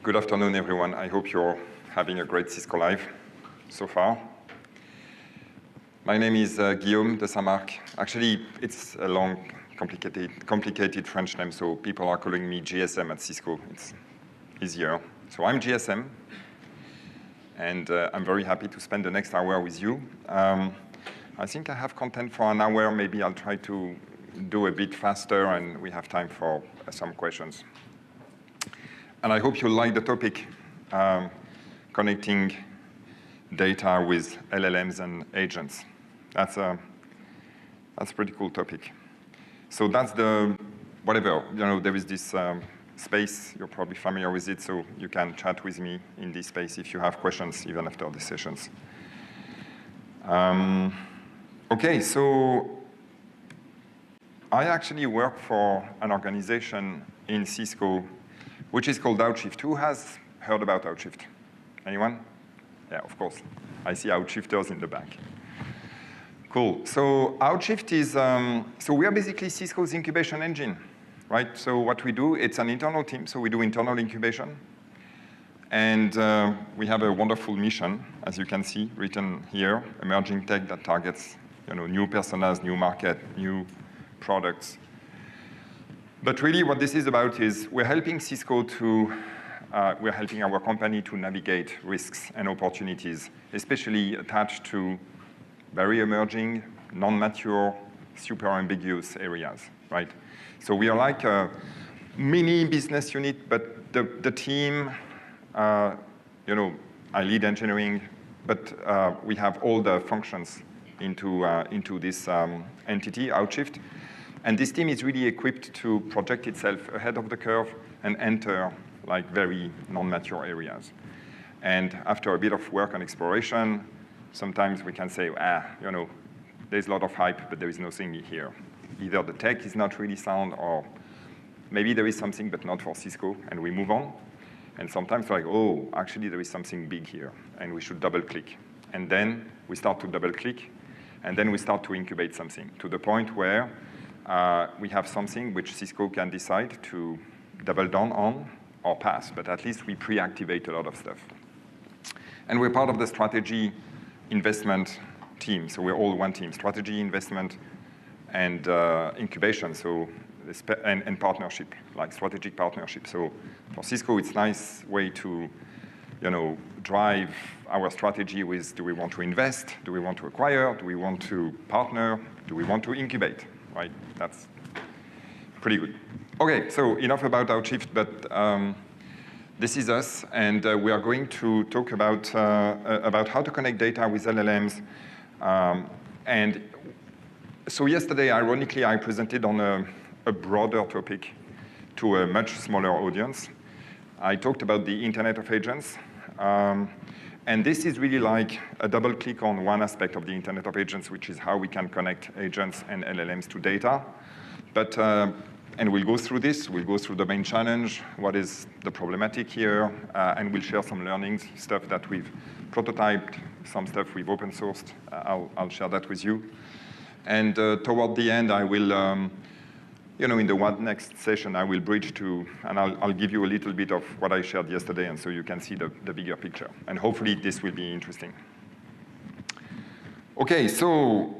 Good afternoon, everyone. I hope you're having a great Cisco Live so far. My name is Guillaume de Saint-Marc. Actually, it's a long, complicated French name, so people are calling me GSM at Cisco. It's easier. So I'm GSM, and I'm very happy to spend the next hour with you. I think I have content for an hour. Maybe I'll try to do a bit faster, and we have time for some questions. And I hope you like the topic, connecting data with LLMs and agents. That's a pretty cool topic. So that's there is this space, you're probably familiar with it, so you can chat with me in this space if you have questions, even after the sessions. Okay, so I actually work for an organization in Cisco which is called Outshift. Who has heard about Outshift? Anyone? Yeah, of course. I see Outshifters in the back. Cool. So Outshift is, so we are basically Cisco's incubation engine, right? So what we do, it's an internal team, so we do internal incubation. And we have a wonderful mission, as you can see, written here, emerging tech that targets new personas, new market, new products. But really what this is about is we're helping Cisco to, we're helping our company to navigate risks and opportunities, especially attached to very emerging, non-mature, super ambiguous areas, right? So we are like a mini business unit, but the team, I lead engineering, but we have all the functions into this entity, Outshift. And this team is really equipped to project itself ahead of the curve and enter like very non-mature areas. And after a bit of work and exploration, sometimes we can say, there's a lot of hype, but there is nothing here. Either the tech is not really sound, or maybe there is something, but not for Cisco, and we move on. And sometimes like, actually there is something big here, and we should double click. And then we start to double click, and then we start to incubate something to the point where we have something which Cisco can decide to double down on or pass, but at least we pre-activate a lot of stuff. And we're part of the strategy investment team, so we're all one team, strategy, investment, and incubation, so and partnership, like strategic partnership. So for Cisco, it's a nice way to drive our strategy with, do we want to invest, do we want to acquire, do we want to partner, do we want to incubate? Right, that's pretty good. Okay, so enough about Outshift, but this is us, and we are going to talk about how to connect data with LLMs. And so yesterday, ironically, I presented on a broader topic to a much smaller audience. I talked about the Internet of Agents. And this is really like a double click on one aspect of the Internet of Agents, which is how we can connect agents and LLMs to data. But, and we'll go through this. We'll go through the main challenge, what is the problematic here, and we'll share some learnings, stuff that we've prototyped, some stuff we've open sourced. I'll share that with you. And toward the end, I will, in the next session, I will bridge to, and I'll give you a little bit of what I shared yesterday, and so you can see the bigger picture. And hopefully this will be interesting. Okay, so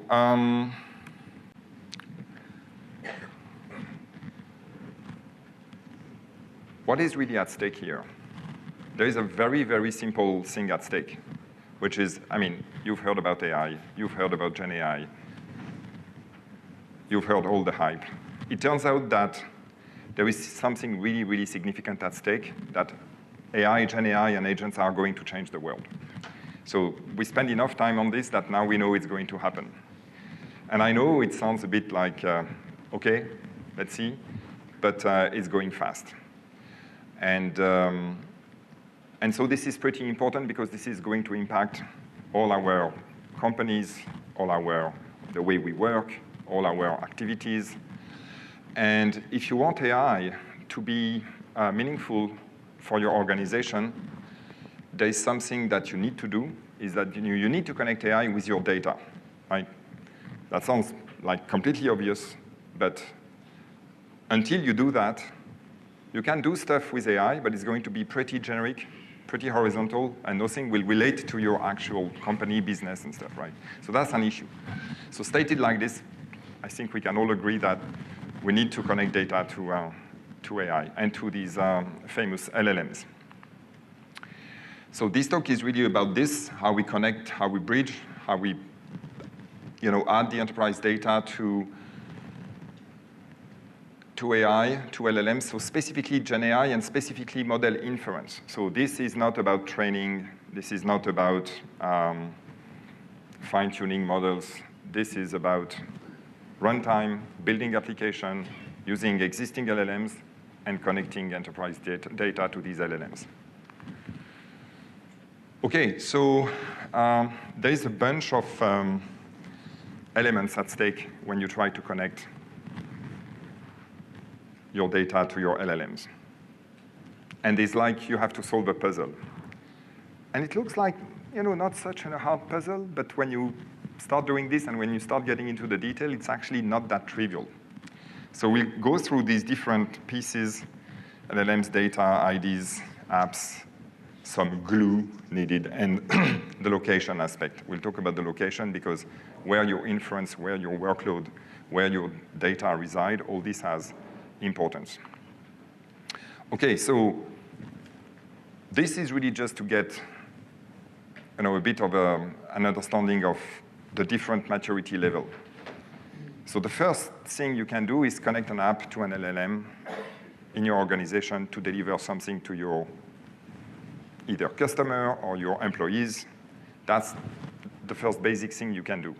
what is really at stake here? There is a very, very simple thing at stake, which is, you've heard about AI, you've heard about Gen AI, you've heard all the hype. It turns out that there is something really, really significant at stake, that AI, Gen AI, and agents are going to change the world. So we spend enough time on this that now we know it's going to happen. And I know it sounds a bit like, okay, let's see, but it's going fast. And so this is pretty important because this is going to impact all our companies, the way we work, all our activities. And if you want AI to be meaningful for your organization, there is something that you need to do, is that you need to connect AI with your data, right? That sounds like completely obvious, but until you do that, You can do stuff with AI, but it's going to be pretty generic, pretty horizontal, and nothing will relate to your actual company, business, and stuff, right? So that's an issue. So stated like this, I think we can all agree that we need to connect data to AI and to these famous LLMs. So this talk is really about this, how we connect, how we bridge, how we add the enterprise data to AI, to LLMs, so specifically Gen AI and specifically model inference. So this is not about training. This is not about fine-tuning models. This is about runtime, building application, using existing LLMs, and connecting enterprise data to these LLMs. OK, so there is a bunch of elements at stake when you try to connect your data to your LLMs. And it's like you have to solve a puzzle. And it looks like not such a hard puzzle, but when you start doing this and when you start getting into the detail, it's actually not that trivial. So we'll go through these different pieces, LLMs, data, IDs, apps, some glue needed, and the location aspect. We'll talk about the location because where your inference, where your workload, where your data reside, all this has importance. OK, so this is really just to get a bit of an understanding of the different maturity level. So the first thing you can do is connect an app to an LLM in your organization to deliver something to your either customer or your employees. That's the first basic thing you can do.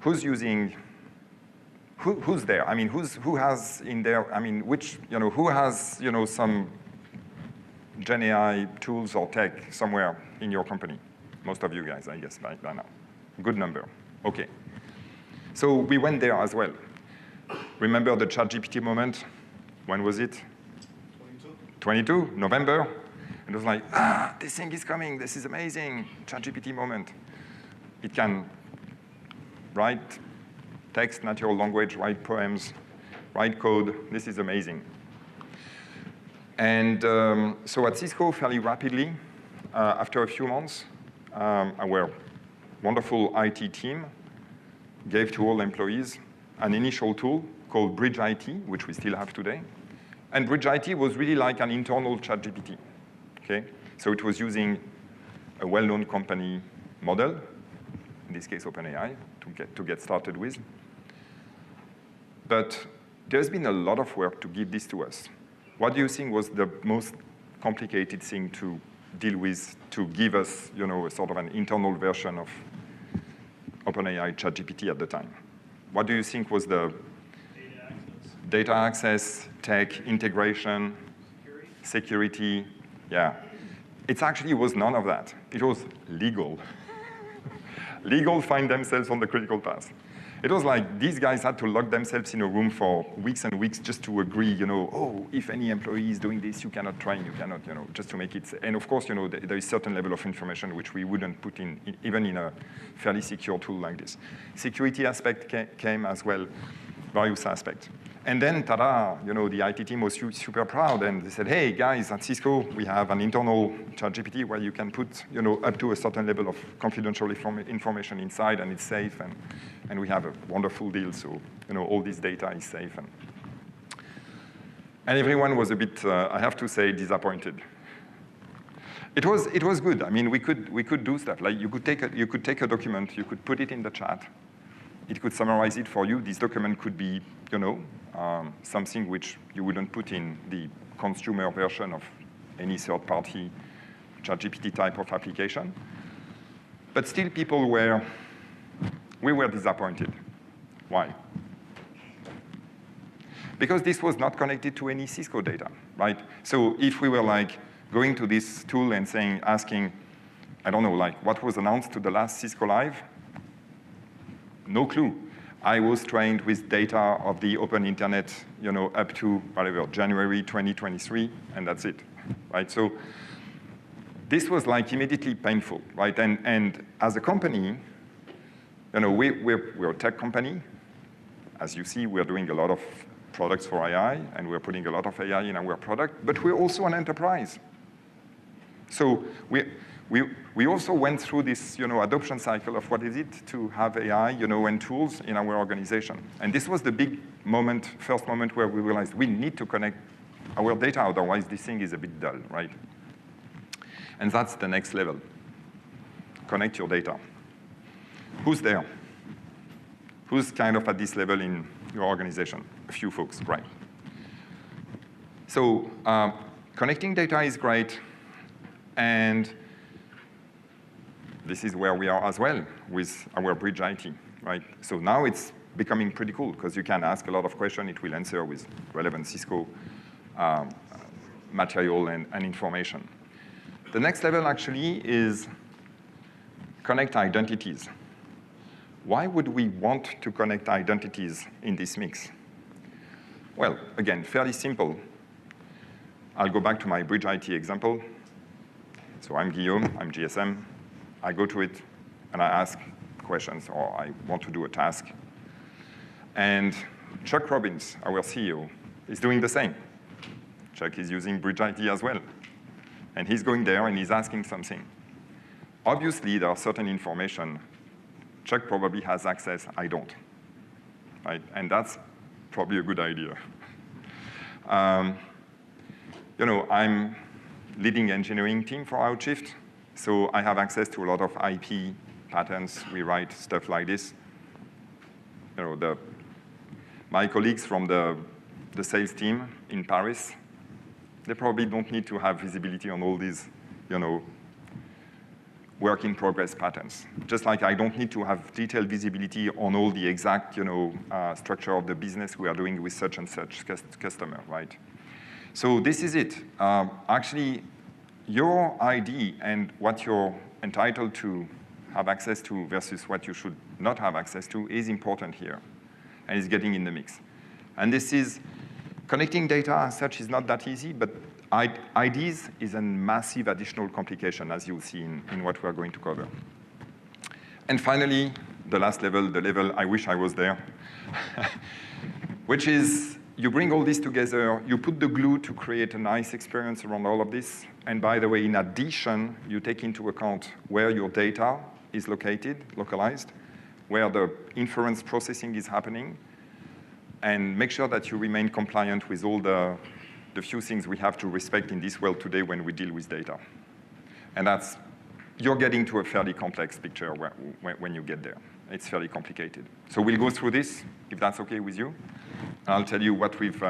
Who's using? Who's there? I mean, who has in there? I mean, who has some Gen AI tools or tech somewhere in your company? Most of you guys, I guess, by now. Good number. OK. So we went there as well. Remember the ChatGPT moment? When was it? 22, November. It was like, this thing is coming. This is amazing. ChatGPT moment. It can write text, natural language, write poems, write code. This is amazing. And so at Cisco, fairly rapidly, after a few months, our wonderful IT team gave to all employees an initial tool called Bridge IT, which we still have today. And Bridge IT was really like an internal ChatGPT. Okay? So it was using a well-known company model, in this case OpenAI, to get started with. But there's been a lot of work to give this to us. What do you think was the most complicated thing to deal with to give us a sort of an internal version of OpenAI ChatGPT at the time? What do you think was the data access, tech, integration, security? Yeah. It actually was none of that. It was legal. Legal find themselves on the critical path. It was like these guys had to lock themselves in a room for weeks and weeks just to agree, oh, if any employee is doing this, you cannot train, you cannot, just to make it. And of course, there is a certain level of information which we wouldn't put in, even in a fairly secure tool like this. Security aspect came as well, various aspects. And then, ta-da, the IT team was super proud, and they said, hey, guys, at Cisco, we have an internal ChatGPT where you can put, up to a certain level of confidential information inside, and it's safe, and we have a wonderful deal, so, all this data is safe. And everyone was a bit, I have to say, disappointed. It was good. I mean, we could do stuff. Like, you could take a document, you could put it in the chat, it could summarize it for you. This document could be, something which you wouldn't put in the consumer version of any third-party ChatGPT type of application. But still, we were disappointed. Why? Because this was not connected to any Cisco data, right? So if we were like going to this tool and asking, I don't know, like what was announced to the last Cisco Live, no clue. I was trained with data of the open internet, up to whatever, January 2023, and that's it, right? So this was like immediately painful, right? And as a company, we're a tech company. As you see, we're doing a lot of products for AI, and we're putting a lot of AI in our product, but we're also an enterprise. So we also went through this, adoption cycle of what is it to have AI, and tools in our organization. And this was the big moment, first moment where we realized we need to connect our data, otherwise this thing is a bit dull, right? And that's the next level. Connect your data. Who's there? Who's kind of at this level in your organization? A few folks, right? So connecting data is great, and this is where we are as well with our Bridge IT, right? So now it's becoming pretty cool because you can ask a lot of questions. It will answer with relevant Cisco material and information. The next level actually is connect identities. Why would we want to connect identities in this mix? Well, again, fairly simple. I'll go back to my Bridge IT example. So I'm Guillaume, I'm GSM. I go to it, and I ask questions, or I want to do a task. And Chuck Robbins, our CEO, is doing the same. Chuck is using Bridge IT as well. And he's going there, and he's asking something. Obviously, there are certain information Chuck probably has access, I don't. Right? And that's probably a good idea. I'm leading engineering team for Outshift, so I have access to a lot of IP patents. We write stuff like this. My colleagues from the sales team in Paris, they probably don't need to have visibility on all these, work in progress patterns. Just like I don't need to have detailed visibility on all the exact, structure of the business we are doing with such and such customer, right? So this is it. Actually, your ID and what you're entitled to have access to versus what you should not have access to is important here, and it's getting in the mix. And this is, connecting data as such is not that easy, but IDs is a massive additional complication, as you'll see in what we're going to cover. And finally, the last level, the level I wish I was there, which is you bring all this together, you put the glue to create a nice experience around all of this. And by the way, in addition, you take into account where your data is located, localized, where the inference processing is happening, and make sure that you remain compliant with all the few things we have to respect in this world today when we deal with data. And you're getting to a fairly complex picture when you get there. It's fairly complicated. So we'll go through this, if that's okay with you. And I'll tell you what we've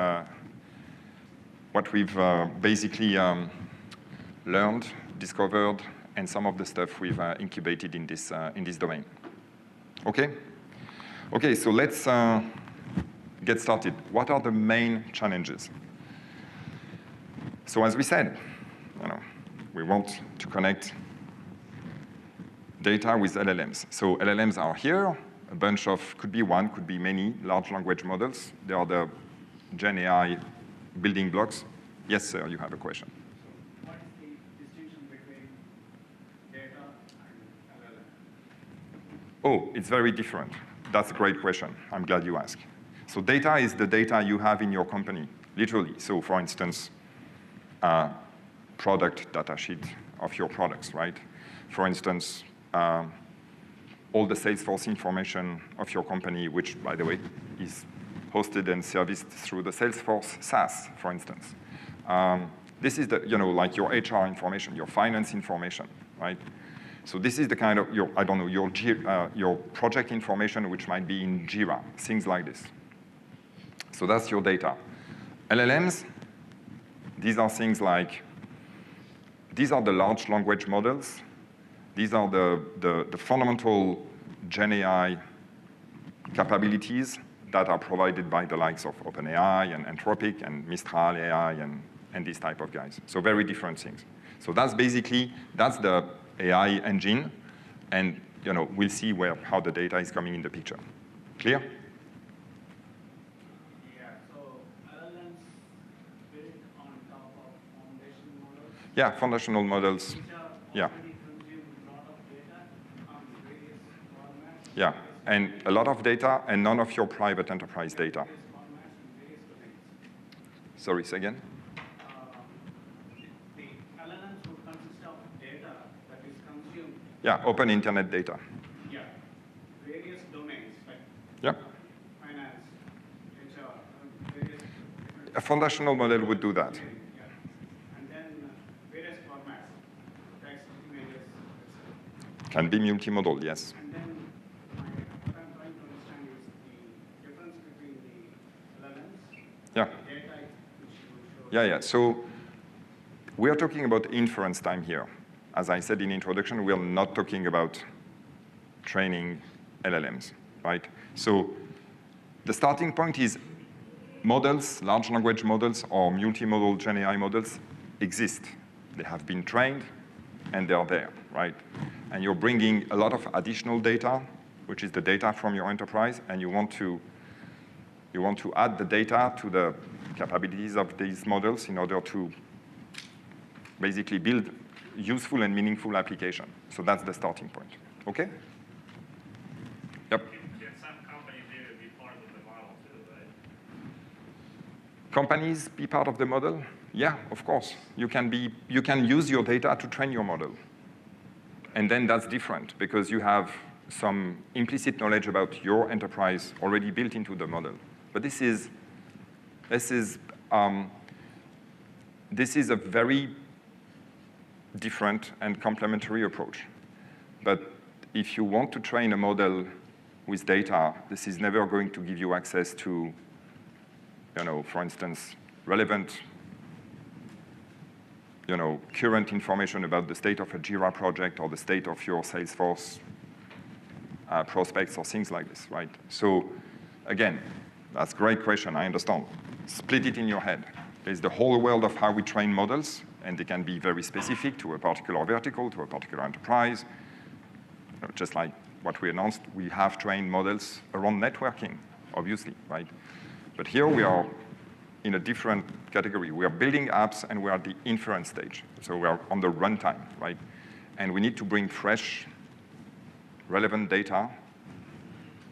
basically learned, discovered, and some of the stuff we've incubated in this domain. Okay? Okay, so let's get started. What are the main challenges? So as we said, we want to connect data with LLMs. So LLMs are here, a bunch of, could be one, could be many, large language models. They are the Gen AI building blocks. Yes, sir, you have a question. So what is the distinction between data and LLM? Oh, it's very different. That's a great question. I'm glad you asked. So data is the data you have in your company, literally. So for instance, product data sheet of your products, right? For instance, all the Salesforce information of your company, which, by the way, is hosted and serviced through the Salesforce SaaS, for instance. This is like your HR information, your finance information, right? So this is the kind of your project information, which might be in Jira, things like this. So that's your data. LLMs, these are things like, these are the large language models. These are the fundamental Gen AI capabilities that are provided by the likes of OpenAI and Anthropic and Mistral AI and these type of guys. So very different things. So that's the AI engine, and we'll see how the data is coming in the picture. Clear? Yeah, so LLMs built on top of foundation models. Yeah, foundational models. Which are Yeah. already consume a lot of data on various formats. Yeah, and a lot of data and none of your private enterprise data. Various formats and various Sorry, say again? The LLMs would consist of data that is consumed. Yeah, open internet data. Yeah, various domains like Yeah. finance, HR, various different. A foundational model would do that. Yeah. And then various formats, text, images, etc. Can be multimodal, yes. And then what I'm trying to understand is the difference between the LLMs Yeah. and the data which you show. Yeah. So we are talking about inference time here. As I said in introduction, we are not talking about training LLMs, right? So the starting point is models, large language models, or multimodal Gen AI models exist. They have been trained, and they are there, right? And you're bringing a lot of additional data, which is the data from your enterprise, and you want to add the data to the capabilities of these models in order to basically build useful and meaningful application. So that's the starting point, okay? Yep. Can some companies either be part of the model too, right? Companies be part of the model? Yeah, of course. You can use your data to train your model. And then that's different because you have some implicit knowledge about your enterprise already built into the model. But this is a very different and complementary approach. But if you want to train a model with data, this is never going to give you access to, for instance, relevant, current information about the state of a Jira project or the state of your Salesforce prospects or things like this, right? So again, that's a great question, I understand. Split it in your head. There's the whole world of how we train models, and they can be very specific to a particular vertical, to a particular enterprise. Just like what we announced, we have trained models around networking, obviously, right? But here we are in a different category. We are building apps, and we are at the inference stage. So we are on the runtime, right? And we need to bring fresh, relevant data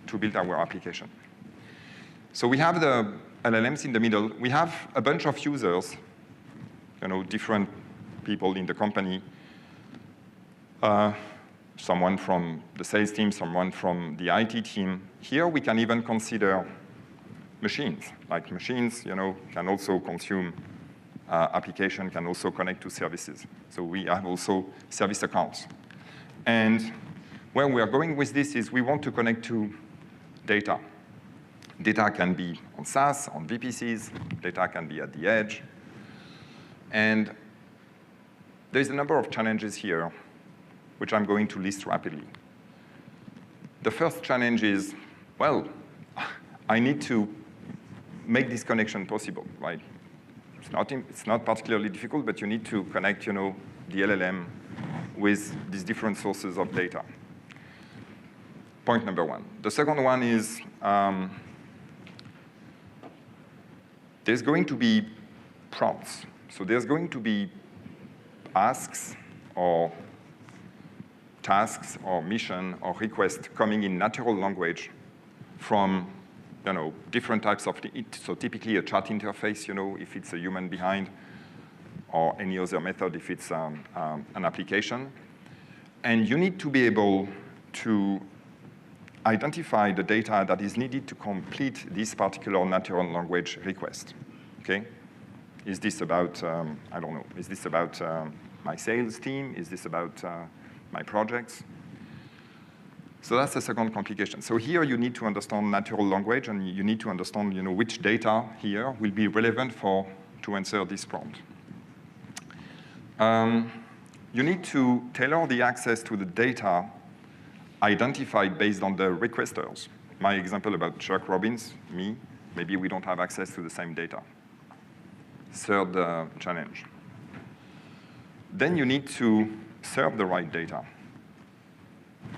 to build our application. So we have the LLMs in the middle. We have a bunch of users, different people in the company, someone from the sales team, someone from the IT team. Here we can even consider machines. Like machines, can also consume application, can also connect to services. So we have also service accounts. And where we are going with this is we want to connect to data. Data can be on SaaS, on VPCs. Data can be at the edge. And there's a number of challenges here, which I'm going to list rapidly. The first challenge is, well, I need to make this connection possible, right? It's not particularly difficult, but you need to connect, the LLM with these different sources of data. Point number one. The second one is there's going to be prompts. So there's going to be asks or tasks or mission or requests coming in natural language from different types of, so typically a chat interface, if it's a human behind, or any other method if it's an application. And you need to be able to identify the data that is needed to complete this particular natural language request, okay? Is this about, I don't know, is this about my sales team? Is this about my projects? So that's the second complication. So here you need to understand natural language, and you need to understand, which data here will be relevant to answer this prompt. You need to tailor the access to the data identified based on the requesters. My example about Chuck Robbins, me, maybe we don't have access to the same data. Third challenge. Then you need to serve the right data.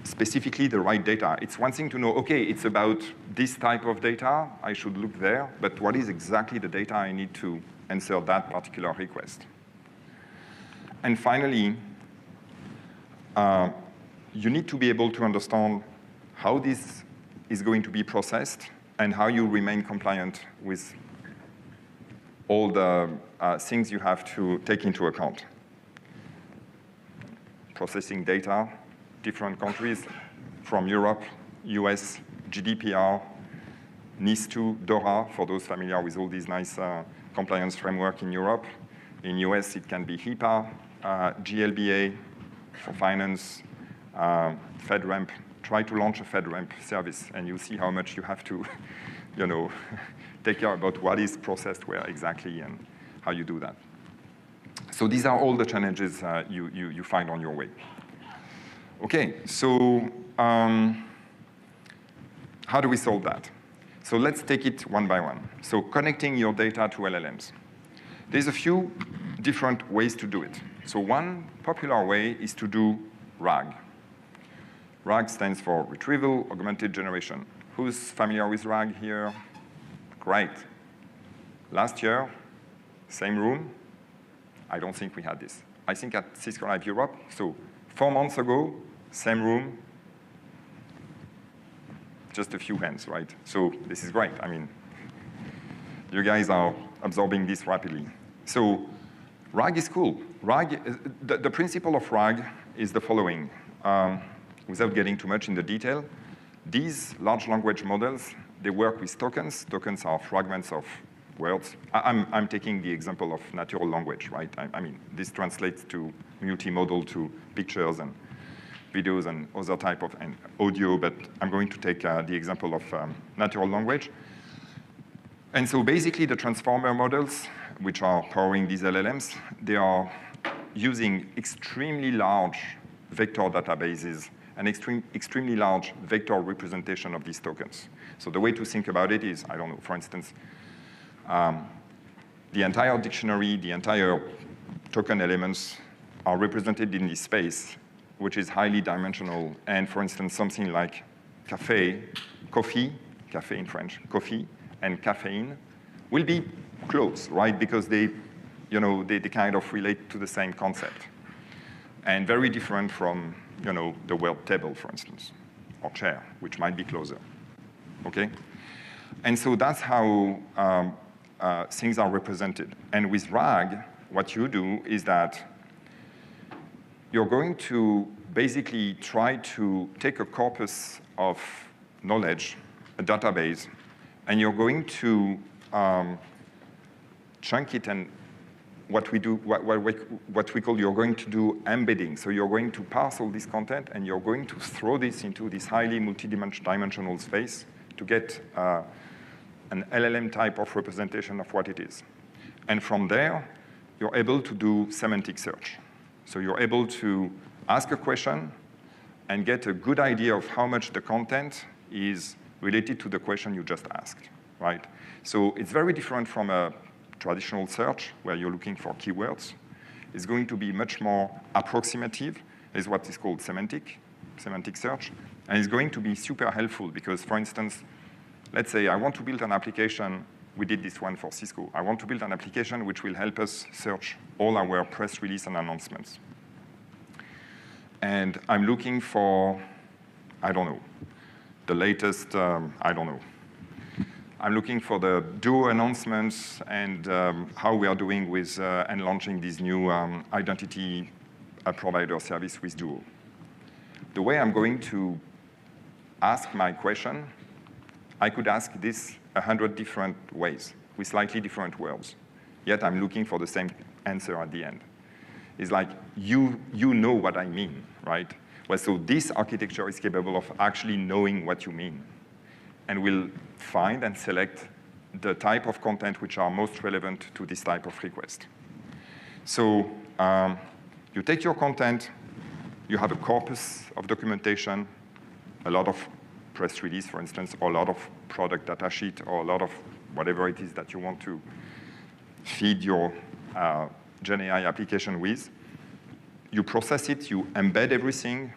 Specifically the right data. It's one thing to know, okay, it's about this type of data, I should look there, but what is exactly the data I need to answer that particular request? And finally, you need to be able to understand how this is going to be processed and how you remain compliant with all the things you have to take into account. Processing data, different countries from Europe, US, GDPR, NIS2, DORA, for those familiar with all these nice compliance framework in Europe. In US, it can be HIPAA, GLBA for finance, FedRAMP. Try to launch a FedRAMP service, and you see how much you have to, take care about what is processed where exactly and how you do that. So these are all the challenges you find on your way. Okay, so how do we solve that? So let's take it one by one. So connecting your data to LLMs. There's a few different ways to do it. So one popular way is to do RAG. RAG stands for Retrieval Augmented Generation. Who's familiar with RAG here? Great. Last year, same room. I don't think we had this. I think at Cisco Live Europe, so 4 months ago, same room, just a few hands, right? So this is great. I mean, you guys are absorbing this rapidly. So RAG is cool. RAG, the principle of RAG is the following. Without getting too much in the detail, these large language models, they work with tokens. Tokens are fragments of words. I'm taking the example of natural language, right? I mean, this translates to multimodal to pictures and videos and other type of and audio, but I'm going to take the example of natural language. And so basically the transformer models, which are powering these LLMs, they are using extremely large vector databases and extremely large vector representation of these tokens. So the way to think about it is, I don't know, for instance, the entire dictionary, the entire token elements are represented in this space, which is highly dimensional. And for instance, something like coffee in French, coffee, and caffeine will be close, right? Because they kind of relate to the same concept. And very different from, the word table, for instance, or chair, which might be closer, okay? And so that's how things are represented. And with RAG, what you do is that you're going to basically try to take a corpus of knowledge, a database, and you're going to chunk it and what we call, you're going to do embedding. So you're going to parse all this content and you're going to throw this into this highly multidimensional space to get an LLM type of representation of what it is. And from there, you're able to do semantic search. So you're able to ask a question and get a good idea of how much the content is related to the question you just asked, right? So it's very different from a traditional search where you're looking for keywords. It's going to be much more approximative, is what is called semantic search. And it's going to be super helpful because, for instance, let's say I want to build an application. We did this one for Cisco. I want to build an application which will help us search all our press release and announcements. And I'm looking for, I don't know, the latest, I'm looking for the Duo announcements and how we are doing with and launching this new identity provider service with Duo. The way I'm going to ask my question, I could ask this 100 different ways with slightly different words. Yet I'm looking for the same answer at the end. It's like, you know what I mean, right? Well, so this architecture is capable of actually knowing what you mean and will find and select the type of content which are most relevant to this type of request. So you take your content, you have a corpus of documentation, a lot of press release, for instance, or a lot of product data sheet, or a lot of whatever it is that you want to feed your Gen AI application with. You process it, you embed everything,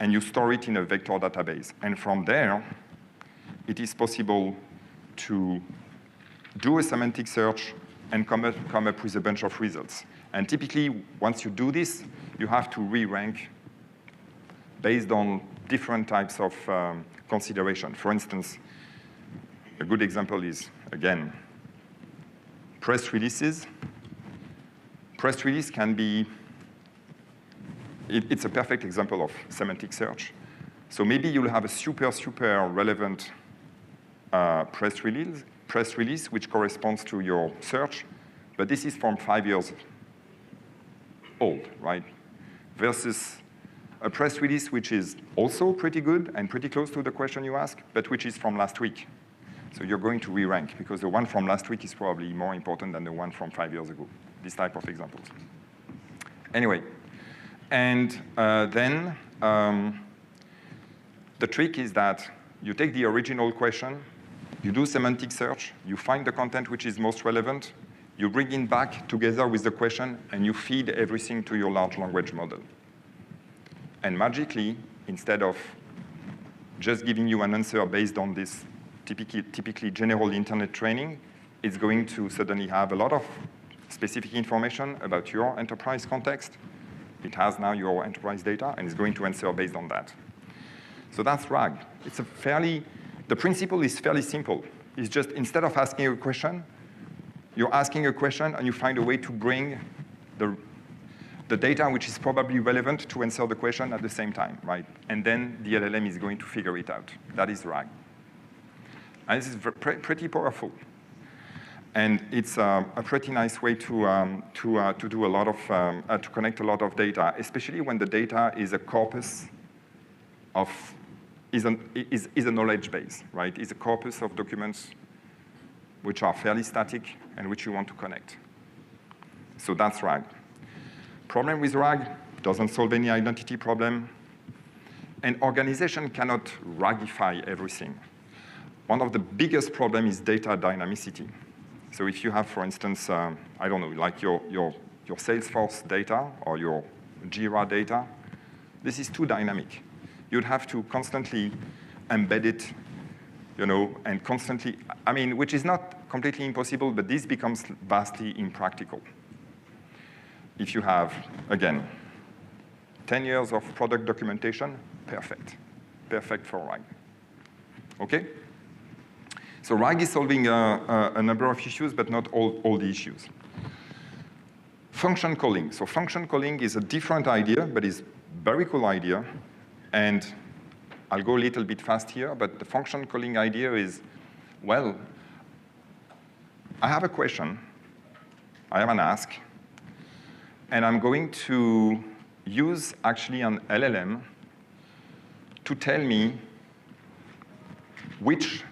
and you store it in a vector database. And from there, it is possible to do a semantic search and come up with a bunch of results. And typically, once you do this, you have to re-rank based on different types of consideration. For instance, a good example is, again, press releases. Press release can be, it's a perfect example of semantic search. So maybe you'll have a super, super relevant press release, which corresponds to your search, but this is from 5 years old, right? Versus a press release which is also pretty good and pretty close to the question you ask, but which is from last week. So you're going to re-rank because the one from last week is probably more important than the one from 5 years ago, this type of examples. Anyway, and then the trick is that you take the original question, you do semantic search, you find the content which is most relevant, you bring it back together with the question, and you feed everything to your large language model. And magically, instead of just giving you an answer based on this typically general internet training, it's going to suddenly have a lot of specific information about your enterprise context. It has now your enterprise data, and it's going to answer based on that. So that's RAG. It's the principle is fairly simple. It's just instead of asking a question, you're asking a question, and you find a way to bring the data which is probably relevant to answer the question at the same time, right? And then the LLM is going to figure it out. That is RAG. And this is pretty powerful. And it's a pretty nice way to do a lot of, to connect a lot of data, especially when the data is a corpus of, is a knowledge base, right? Is a corpus of documents which are fairly static and which you want to connect. So that's RAG. Problem with RAG, doesn't solve any identity problem. An organization cannot RAGify everything. One of the biggest problems is data dynamicity. So if you have, for instance, I don't know, like your Salesforce data or your Jira data, this is too dynamic. You'd have to constantly embed it, and constantly, which is not completely impossible, but this becomes vastly impractical. If you have, again, 10 years of product documentation, perfect. Perfect for RAG. Okay? So RAG is solving a number of issues, but not all the issues. Function calling. So function calling is a different idea, but is a very cool idea. And I'll go a little bit fast here, but the function calling idea is, well, I have a question, I have an ask, and I'm going to use actually an LLM to tell me which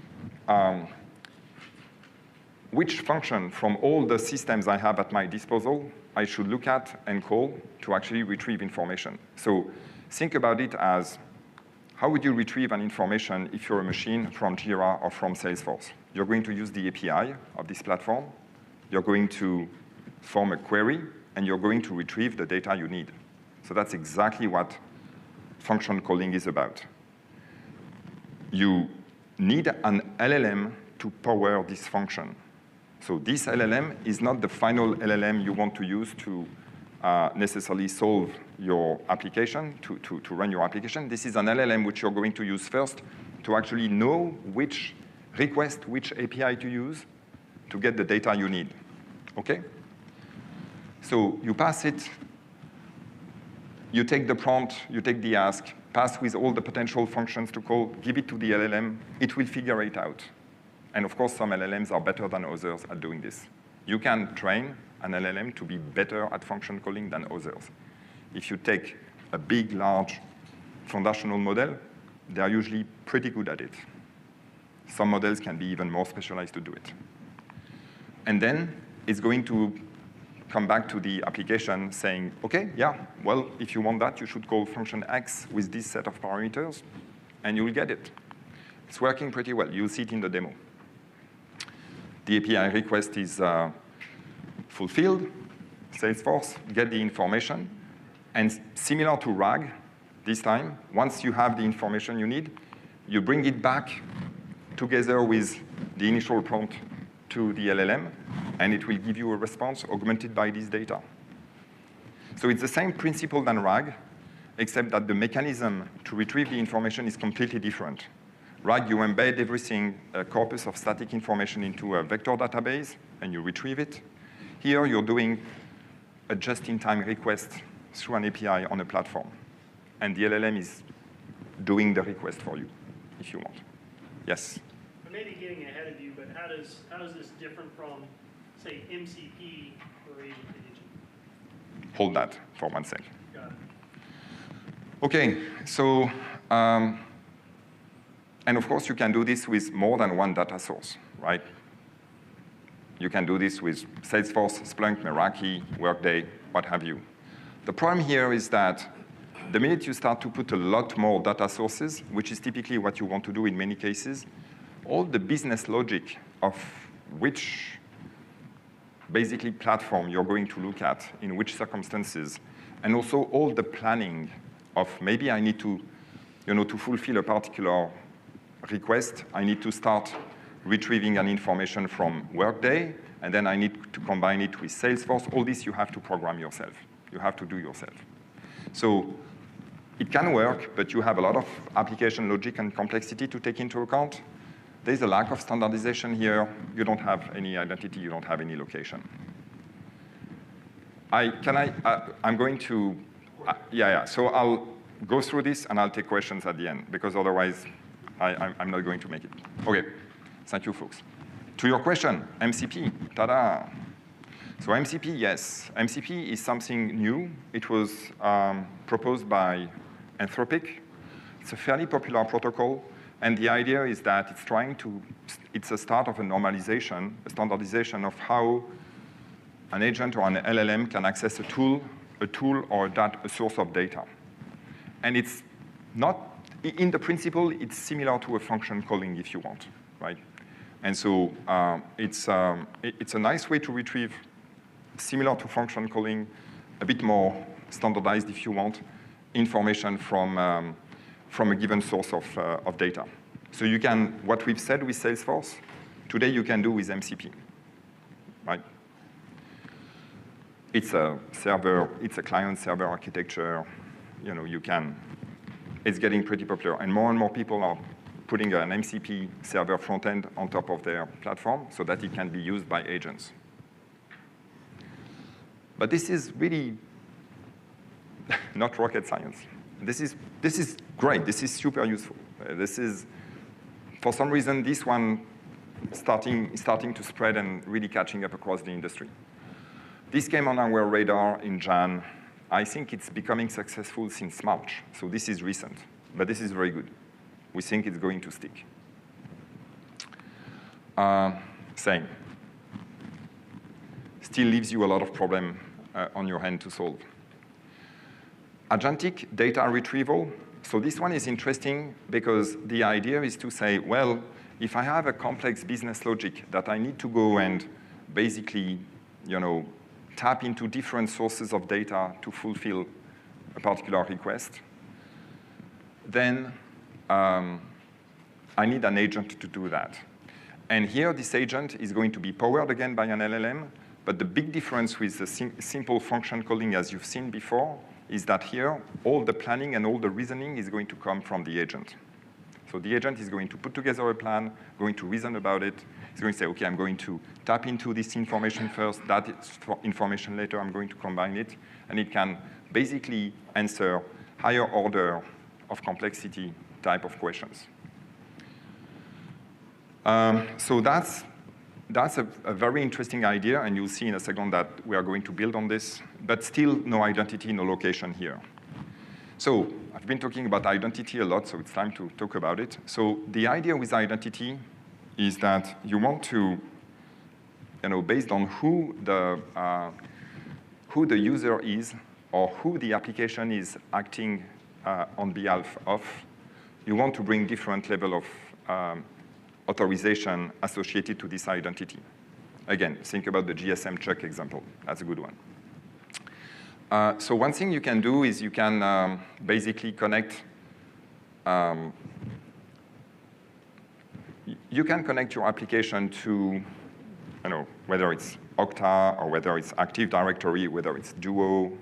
function from all the systems I have at my disposal I should look at and call to actually retrieve information. So think about it as, how would you retrieve an information if you're a machine from Jira or from Salesforce? You're going to use the API of this platform. You're going to form a query, and you're going to retrieve the data you need. So that's exactly what function calling is about. You need an LLM to power this function. So this LLM is not the final LLM you want to use to necessarily solve your application, to run your application. This is an LLM which you're going to use first to actually know which request, which API to use to get the data you need. Okay? So you pass it, you take the prompt, you take the ask, pass with all the potential functions to call, give it to the LLM, it will figure it out. And of course, some LLMs are better than others at doing this. You can train an LLM to be better at function calling than others. If you take a big, large foundational model, they are usually pretty good at it. Some models can be even more specialized to do it. And then it's going to come back to the application saying, OK, yeah, well, if you want that, you should call function X with this set of parameters, and you will get it. It's working pretty well. You'll see it in the demo. The API request is fulfilled. Salesforce, get the information. And similar to RAG, this time, once you have the information you need, you bring it back together with the initial prompt to the LLM, and it will give you a response augmented by this data. So it's the same principle than RAG, except that the mechanism to retrieve the information is completely different. right? You embed everything, a corpus of static information into a vector database, and you retrieve it. Here, you're doing a just-in-time request through an API on a platform. And the LLM is doing the request for you, if you want. Yes? I may be getting ahead of you, but how is this different from, say, MCP for agent to agent? Hold that for 1 sec. Got it. OK, so, and of course, you can do this with more than one data source, right? You can do this with Salesforce, Splunk, Meraki, Workday, what have you. The problem here is that the minute you start to put a lot more data sources, which is typically what you want to do in many cases, all the business logic of which basically platform you're going to look at, in which circumstances, and also all the planning of maybe I need to, to fulfill a particular request, I need to start retrieving an information from Workday, and then I need to combine it with Salesforce. All this you have to program yourself. You have to do yourself. So it can work, but you have a lot of application logic and complexity to take into account. There's a lack of standardization here. You don't have any identity. You don't have any location. I'm going to, So I'll go through this, and I'll take questions at the end, because otherwise I'm not going to make it. OK, thank you, folks. To your question, MCP, ta-da. So MCP, yes. MCP is something new. It was proposed by Anthropic. It's a fairly popular protocol. And the idea is that it's a start of a normalization, a standardization of how an agent or an LLM can access a tool or a source of data. And it's not, in the principle, it's similar to a function calling if you want, right? And so it's a nice way to retrieve, similar to function calling, a bit more standardized if you want, information from a given source of data. So you can, what we've said with Salesforce, today you can do with MCP, right? It's a client-server architecture. It's getting pretty popular. And more people are putting an MCP server front-end on top of their platform so that it can be used by agents. But this is really not rocket science. This is great. This is super useful. For some reason, this one is starting to spread and really catching up across the industry. This came on our radar in Jan. I think it's becoming successful since March. So this is recent. But this is very good. We think it's going to stick. Same. Still leaves you a lot of problem on your hand to solve. Agentic data retrieval. So this one is interesting because the idea is to say, well, if I have a complex business logic that I need to go and basically, tap into different sources of data to fulfill a particular request, then I need an agent to do that. And here, this agent is going to be powered again by an LLM. But the big difference with the simple function calling, as you've seen before, is that here, all the planning and all the reasoning is going to come from the agent. So the agent is going to put together a plan, going to reason about it. It's going to say, OK, I'm going to tap into this information first, that information later, I'm going to combine it. And it can basically answer higher order of complexity type of questions. So that's a very interesting idea, and you'll see in a second that we are going to build on this, but still no identity, no location here. So I've been talking about identity a lot, so it's time to talk about it. So the idea with identity is that you want to, based on who the user is or who the application is acting on behalf of, you want to bring different level of authorization associated to this identity. Again, think about the GSM check example. That's a good one. So one thing you can do is you can basically connect. You can connect your application to, whether it's Okta or whether it's Active Directory, whether it's Duo,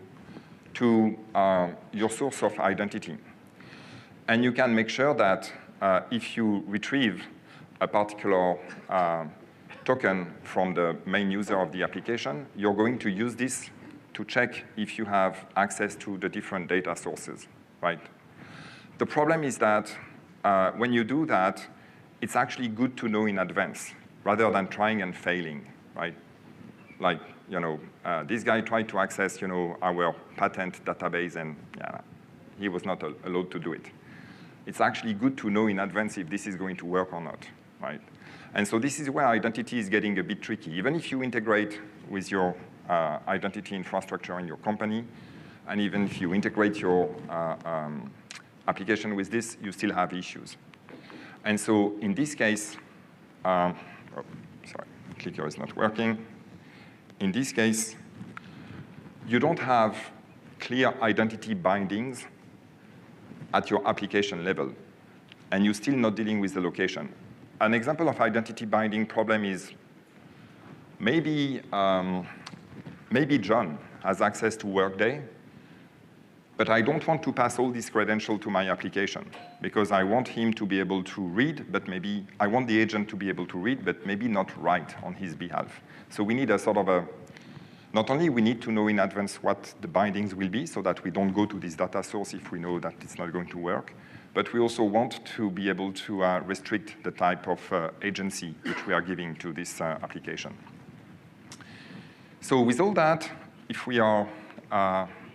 to your source of identity. And you can make sure that if you retrieve a particular token from the main user of the application, you're going to use this to check if you have access to the different data sources, right? The problem is that when you do that, it's actually good to know in advance rather than trying and failing, right? Like, this guy tried to access, our patent database, and he was not allowed to do it. It's actually good to know in advance if this is going to work or not, right? And so this is where identity is getting a bit tricky. Even if you integrate with your identity infrastructure in your company, and even if you integrate your application with this, you still have issues. And so in this case, clicker is not working. In this case, you don't have clear identity bindings at your application level, and you're still not dealing with the location. An example of identity binding problem is maybe John has access to Workday, but I don't want to pass all these credentials to my application because I want him to be able to read, but maybe I want the agent to be able to read, but maybe not write on his behalf. So we need a sort of not only we need to know in advance what the bindings will be so that we don't go to this data source if we know that it's not going to work, but we also want to be able to restrict the type of agency which we are giving to this application. So with all that, if we are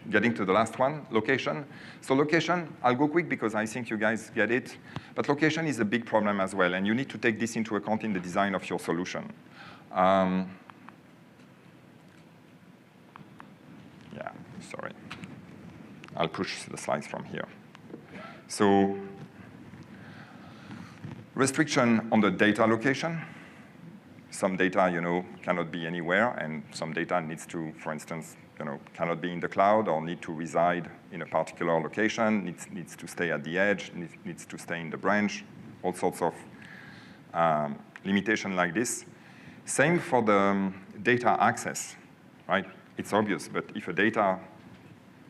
getting to the last one, location. So location, I'll go quick because I think you guys get it, but location is a big problem as well, and you need to take this into account in the design of your solution. Sorry. I'll push the slides from here. So restriction on the data location. Some data, cannot be anywhere, and some data needs to, for instance, cannot be in the cloud or need to reside in a particular location, needs to stay at the edge, needs to stay in the branch, all sorts of limitation like this. Same for the data access, right? It's obvious, but if a data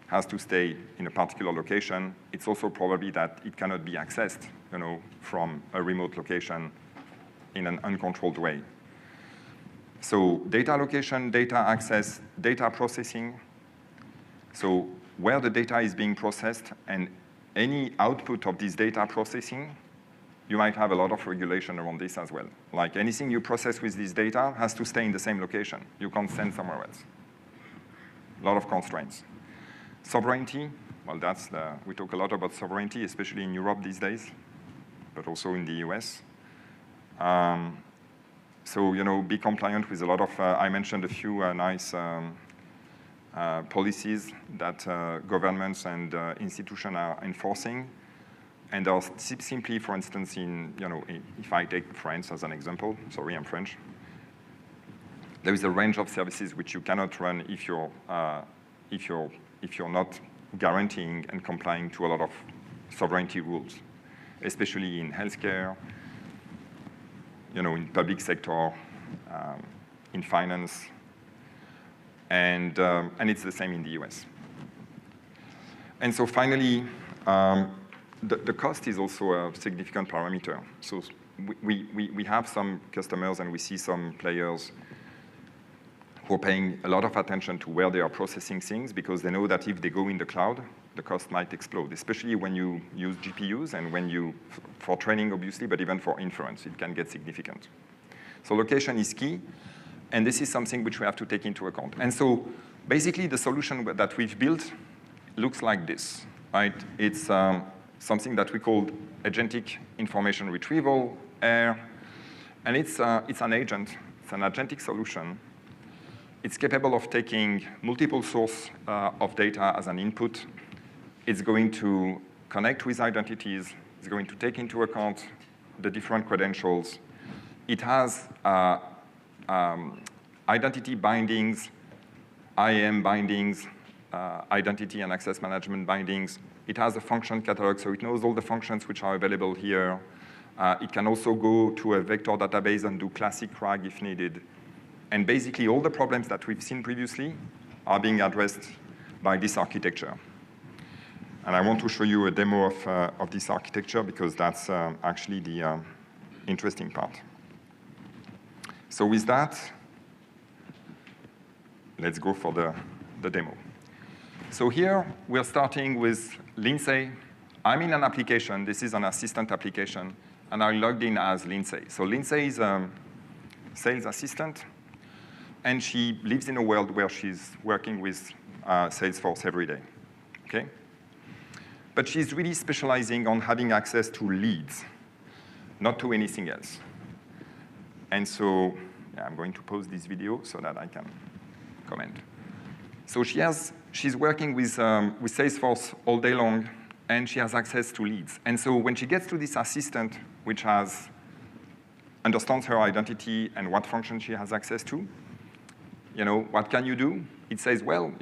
has to stay in a particular location, it's also probably that it cannot be accessed, from a remote location in an uncontrolled way. So data location, data access, data processing. So where the data is being processed and any output of this data processing, you might have a lot of regulation around this as well. Like anything you process with this data has to stay in the same location. You can't send somewhere else. A lot of constraints. Sovereignty, well, we talk a lot about sovereignty, especially in Europe these days, but also in the US. So, be compliant with a lot of, I mentioned a few nice policies that governments and institutions are enforcing. And there are simply, for instance, if I take France as an example, sorry, I'm French, there is a range of services which you cannot run if you're not guaranteeing and complying to a lot of sovereignty rules, especially in healthcare, in public sector, in finance, and it's the same in the US. And so finally, the cost is also a significant parameter. So we have some customers and we see some players who are paying a lot of attention to where they are processing things because they know that if they go in the cloud, the cost might explode, especially when you use GPUs and for training, obviously, but even for inference, it can get significant. So location is key, and this is something which we have to take into account. And so basically the solution that we've built looks like this, right? It's something that we call agentic information retrieval, AIR, and it's an agent. It's an agentic solution. It's capable of taking multiple sources of data as an input. It's going to connect with identities. It's going to take into account the different credentials. It has identity bindings, IAM bindings, identity and access management bindings. It has a function catalog, so it knows all the functions which are available here. It can also go to a vector database and do classic RAG if needed. And basically, all the problems that we've seen previously are being addressed by this architecture. And I want to show you a demo of this architecture because that's actually the interesting part. So with that, let's go for the demo. So here, we're starting with Lindsay. I'm in an application. This is an assistant application, and I logged in as Lindsay. So Lindsay is a sales assistant, and she lives in a world where she's working with Salesforce every day, okay? But she's really specializing on having access to leads, not to anything else. And so, yeah, I'm going to pause this video so that I can comment. So she's working with Salesforce all day long, and she has access to leads. And so when she gets to this assistant, which understands her identity and what function she has access to, what can you do? It says, well,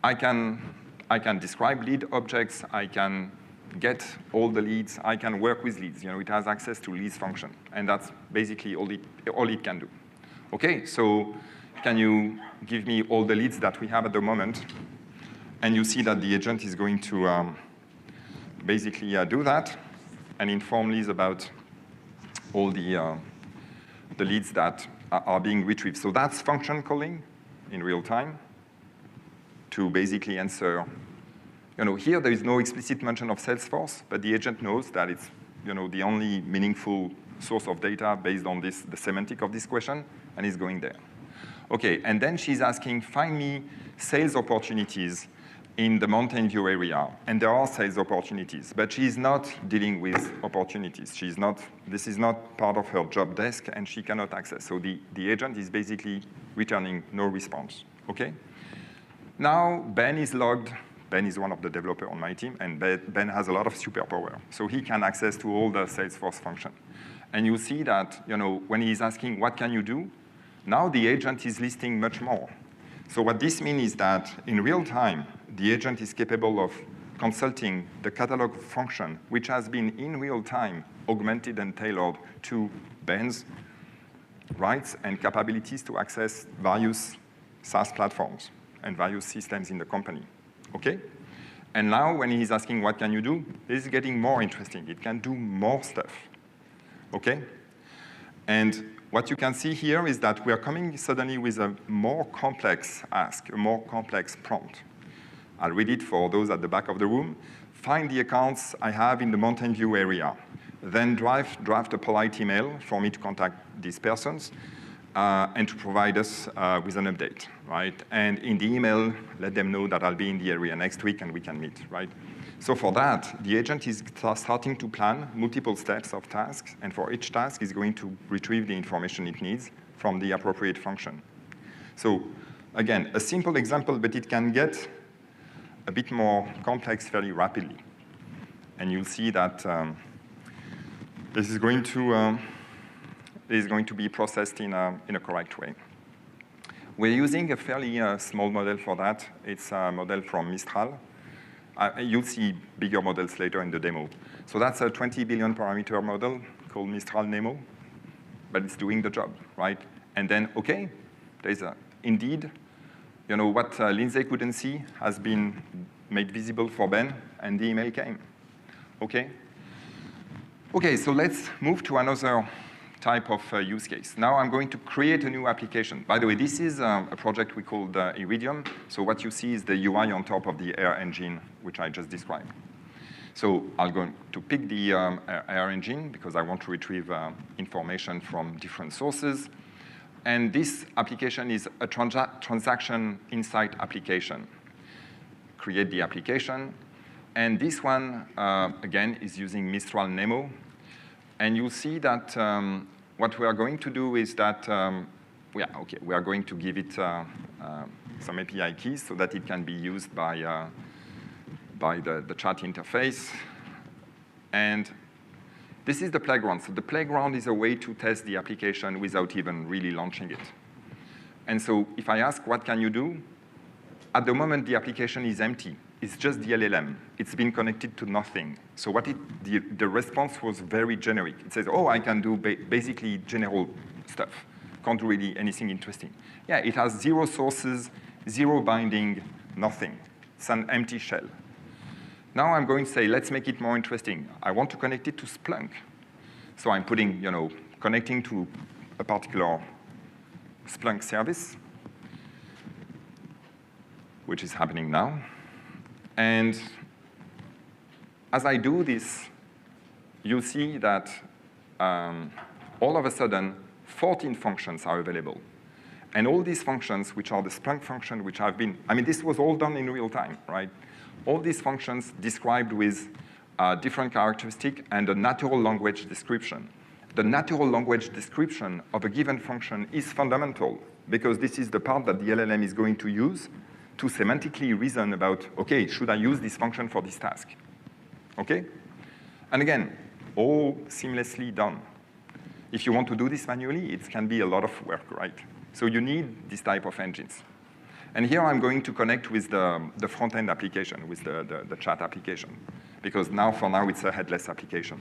I can describe lead objects, I can get all the leads, I can work with leads. It has access to leads function, and that's basically all it can do. Okay, so can you give me all the leads that we have at the moment? And you see that the agent is going to basically do that and inform Liz about all the leads that are being retrieved. So that's function calling in real time to basically answer. Here there is no explicit mention of Salesforce, but the agent knows that it's the only meaningful source of data based on the semantic of this question, and is going there. Okay, and then she's asking, find me sales opportunities in the Mountain View area. And there are sales opportunities, but she's not dealing with opportunities. This is not part of her job desk, and she cannot access. So the agent is basically returning no response, okay? Now, Ben is logged. Ben is one of the developers on my team, and Ben has a lot of superpower. So he can access to all the Salesforce function. And you see that, when he's asking, what can you do? Now the agent is listing much more. So what this means is that in real time, the agent is capable of consulting the catalog function, which has been in real time augmented and tailored to Ben's rights and capabilities to access various SaaS platforms and various systems in the company, okay? And now when he's asking, what can you do? This is getting more interesting. It can do more stuff, okay? And what you can see here is that we are coming suddenly with a more complex ask, a more complex prompt. I'll read it for those at the back of the room. Find the accounts I have in the Mountain View area. Then draft a polite email for me to contact these persons and to provide us with an update, right? And in the email, let them know that I'll be in the area next week and we can meet, right? So for that, the agent is starting to plan multiple steps of tasks, and for each task, is going to retrieve the information it needs from the appropriate function. So again, a simple example, but it can get a bit more complex fairly rapidly. And you'll see that this is going to be processed in a correct way. We're using a fairly small model for that. It's a model from Mistral. You'll see bigger models later in the demo. So that's a 20 billion parameter model called Mistral Nemo, but it's doing the job, right? And then, okay, there's indeed, what Lindsay couldn't see has been made visible for Ben, and the email came, okay? Okay, so let's move to another type of use case. Now I'm going to create a new application. By the way, this is a project we called Iridium. So what you see is the UI on top of the Air engine, which I just described. So I'm going to pick the Air engine because I want to retrieve information from different sources. And this application is a transaction insight application. Create the application. And this one, again, is using Mistral Nemo. And you'll see that what we are going to do is that, we are going to give it some API keys so that it can be used by the chat interface. And this is the playground. So the playground is a way to test the application without even really launching it. And so if I ask, what can you do? At the moment, the application is empty. It's just the LLM. It's been connected to nothing. So the response was very generic. It says, oh, I can do basically general stuff. Can't do really anything interesting. Yeah, it has 0 sources, 0 binding, nothing. It's an empty shell. Now I'm going to say, let's make it more interesting. I want to connect it to Splunk. So I'm putting, connecting to a particular Splunk service, which is happening now. And as I do this, you see that all of a sudden, 14 functions are available. And all these functions, which are the Splunk function, which have been, this was all done in real time, right? All these functions described with different characteristics and a natural language description. The natural language description of a given function is fundamental because this is the part that the LLM is going to use to semantically reason about, okay, should I use this function for this task? Okay? And again, all seamlessly done. If you want to do this manually, it can be a lot of work, right? So you need this type of engines. And here I'm going to connect with the front-end application, with the chat application, because for now, it's a headless application.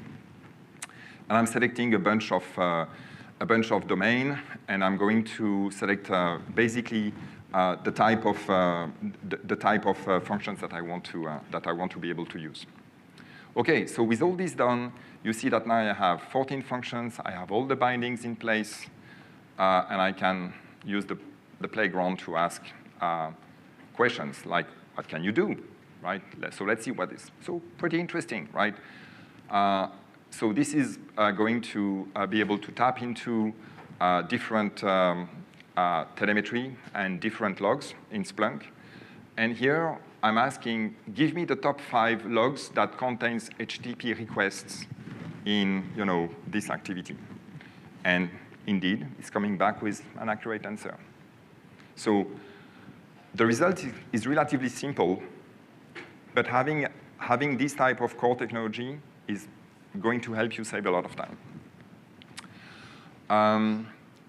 And I'm selecting a bunch of domain, and I'm going to select basically the type of functions that I want to be able to use. Okay, so with all this done, you see that now I have 14 functions. I have all the bindings in place, and I can use the playground to ask questions like, what can you do, right? So let's see what is. So pretty interesting, right? So this is going to be able to tap into different telemetry and different logs in Splunk. And here I'm asking, give me the top 5 logs that contains HTTP requests in this activity. And indeed, it's coming back with an accurate answer. So the result is relatively simple, but having this type of core technology is going to help you save a lot of time.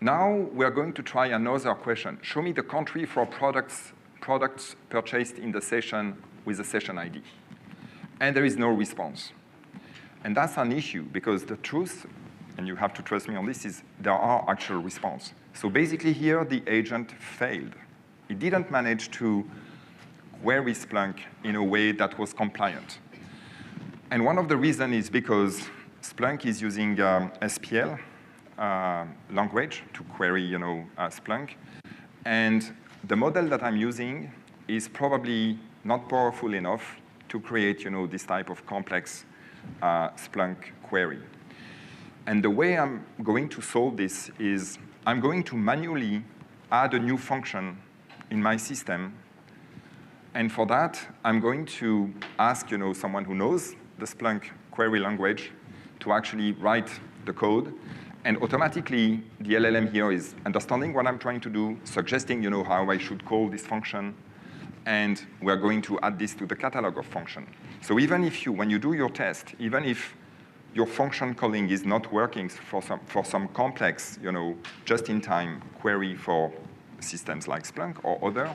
Now we're going to try another question. Show me the country for products purchased in the session with a session ID. And there is no response. And that's an issue because the truth, and you have to trust me on this, is there are actual response. So basically here, the agent failed. It didn't manage to query Splunk in a way that was compliant. And one of the reasons is because Splunk is using SPL language to query Splunk. And the model that I'm using is probably not powerful enough to create this type of complex Splunk query. And the way I'm going to solve this is I'm going to manually add a new function in my system. And for that, I'm going to ask someone who knows the Splunk query language to actually write the code. And automatically, the LLM here is understanding what I'm trying to do, suggesting how I should call this function. And we're going to add this to the catalog of function. So even if when you do your test, even if your function calling is not working for some complex, just-in-time query for systems like Splunk or other,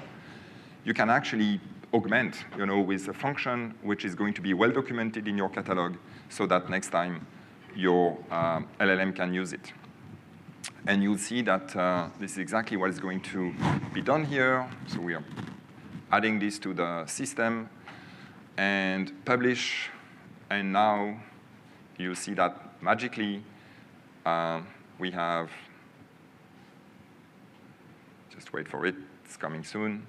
you can actually augment, with a function which is going to be well documented in your catalog, so that next time your LLM can use it. And you'll see that this is exactly what is going to be done here. So we are adding this to the system and publish. And now you see that magically we have, just wait for it, it's coming soon.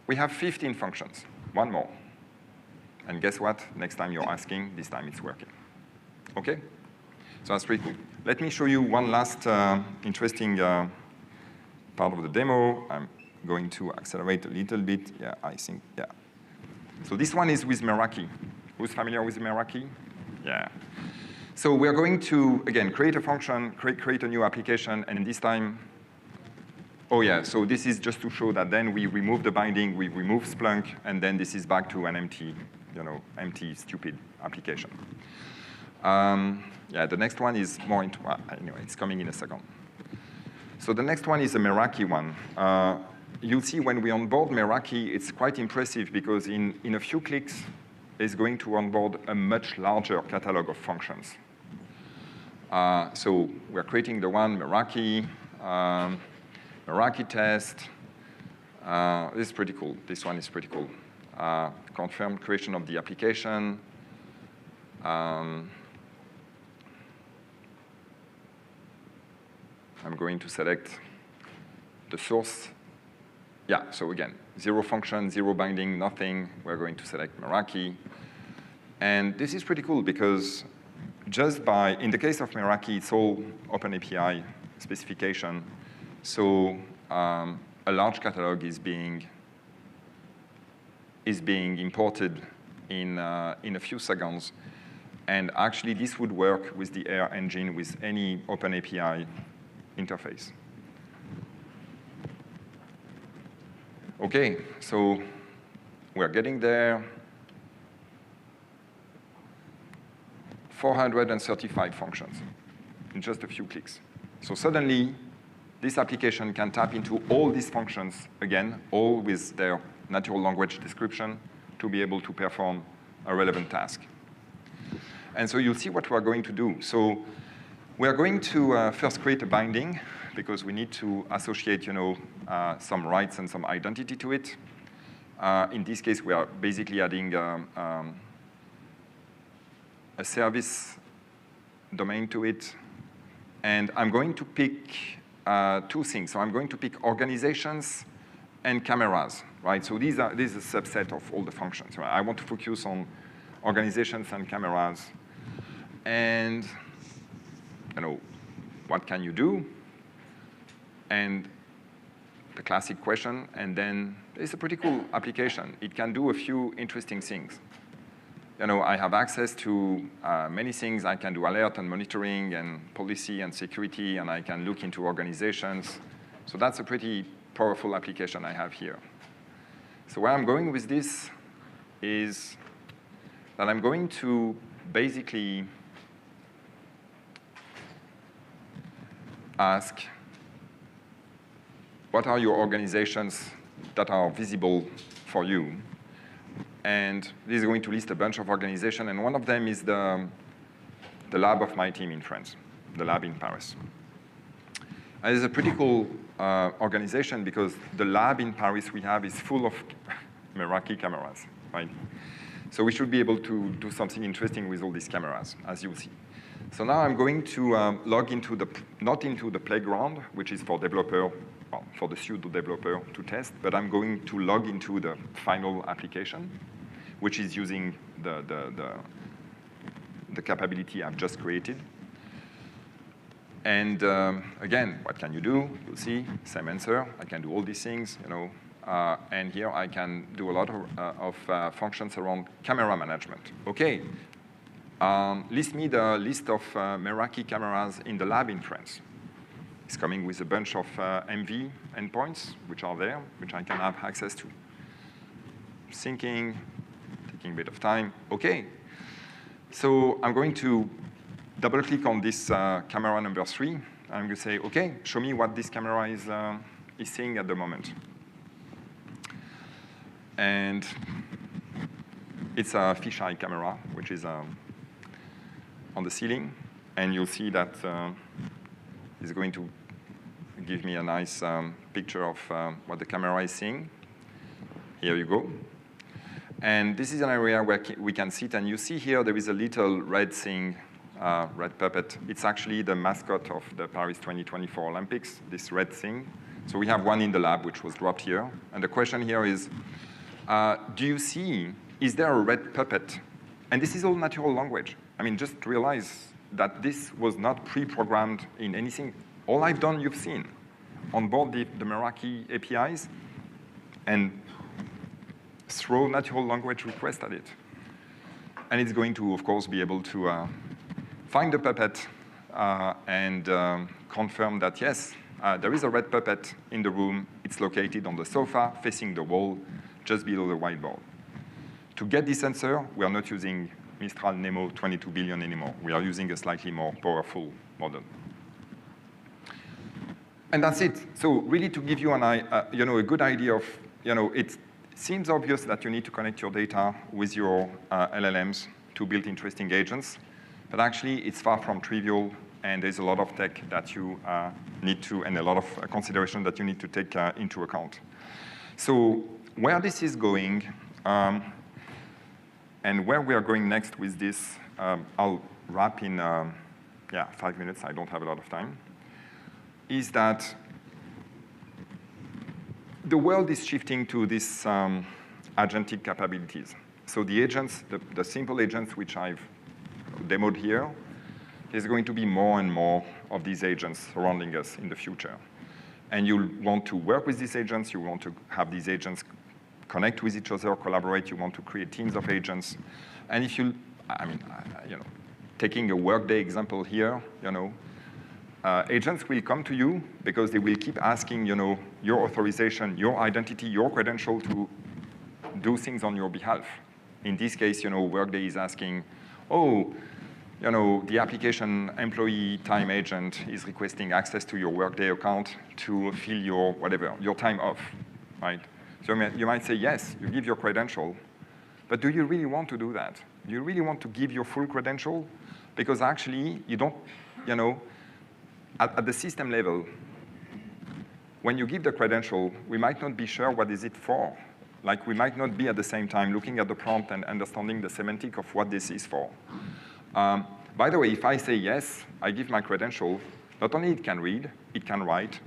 We have 15 functions, one more. And guess what? Next time you're asking, this time it's working. Okay? So that's pretty cool. Let me show you one last interesting part of the demo. I'm going to accelerate a little bit. Yeah, I think, yeah. So this one is with Meraki. Who's familiar with Meraki? Yeah. So we're going to, again, create a function, create a new application, and this time, oh yeah, so this is just to show that then we remove the binding, we remove Splunk, and then this is back to an empty, empty, stupid application. Yeah, the next one is more into, anyway, it's coming in a second. So the next one is a Meraki one. You'll see when we onboard Meraki, it's quite impressive because in a few clicks, it's going to onboard a much larger catalog of functions. So we're creating the one Meraki, Meraki test, This is pretty cool. This one is pretty cool. Confirm creation of the application. I'm going to select the source. Yeah, so again, 0 function, 0 binding, nothing. We're going to select Meraki. And this is pretty cool because just by, in the case of Meraki, it's all OpenAPI specification. So a large catalog is being imported in a few seconds. And actually, this would work with the AIR engine with any OpenAPI interface. OK, so we're getting there. 435 functions in just a few clicks. So suddenly, this application can tap into all these functions, again, all with their natural language description to be able to perform a relevant task. And so you'll see what we're going to do. So we're going to first create a binding, because we need to associate some rights and some identity to it. In this case, we are basically adding a service domain to it. And I'm going to pick 2 things. So I'm going to pick organizations and cameras, right? So this is a subset of all the functions. Right? I want to focus on organizations and cameras. And what can you do? And the classic question, and then it's a pretty cool application. It can do a few interesting things. I have access to many things. I can do alert and monitoring and policy and security, and I can look into organizations. So that's a pretty powerful application I have here. So where I'm going with this is that I'm going to basically ask, what are your organizations that are visible for you? And this is going to list a bunch of organizations, and one of them is the lab of my team in France, the lab in Paris. And it's a pretty cool organization because the lab in Paris we have is full of Meraki cameras, right? So we should be able to do something interesting with all these cameras, as you'll see. So now I'm going to log into not into the playground, which is for developer, well, for the pseudo developer to test, but I'm going to log into the final application, which is using the capability I've just created. And again, what can you do? You'll see, same answer. I can do all these things, and here I can do a lot of functions around camera management. OK, list me the list of Meraki cameras in the lab in France. It's coming with a bunch of MV endpoints, which are there, which I can have access to. Syncing, taking a bit of time. OK, so I'm going to double-click on this camera number 3. I'm going to say, OK, show me what this camera is seeing at the moment. And it's a fisheye camera, which is on the ceiling. And you'll see that it's going to give me a nice picture of what the camera is seeing. Here you go. And this is an area where we can sit. And you see here there is a little red thing, red puppet. It's actually the mascot of the Paris 2024 Olympics, this red thing. So we have one in the lab, which was dropped here. And the question here is, do you see, is there a red puppet? And this is all natural language. I mean, just realize that this was not pre-programmed in anything. All I've done, you've seen, on board the Meraki APIs, and throw natural language request at it. And it's going to, of course, be able to find the puppet and confirm that, yes, there is a red puppet in the room. It's located on the sofa, facing the wall, just below the whiteboard. To get this answer, we are not using Mistral Nemo 22 billion anymore. We are using a slightly more powerful model. And that's it. So really to give you a good idea of, it seems obvious that you need to connect your data with your LLMs to build interesting agents. But actually, it's far from trivial. And there's a lot of tech that you need to, and a lot of consideration that you need to take into account. So where this is going, and where we are going next with this, I'll wrap in 5 minutes. I don't have a lot of time. Is that the world is shifting to these agentic capabilities. So the agents, the simple agents which I've demoed here, there's going to be more and more of these agents surrounding us in the future. And you'll want to work with these agents. You want to have these agents connect with each other, collaborate. You want to create teams of agents. And if you, taking a Workday example here, agents will come to you because they will keep asking, your authorization, your identity, your credential to do things on your behalf. In this case, Workday is asking, the application employee time agent is requesting access to your Workday account to fill your your time off, right? So you might say, yes, you give your credential, but do you really want to do that? Do you really want to give your full credential? Because actually, you don't, at the system level, when you give the credential, we might not be sure what is it for. Like, we might not be at the same time looking at the prompt and understanding the semantic of what this is for. By the way, if I say yes, I give my credential, not only it can read, it can write,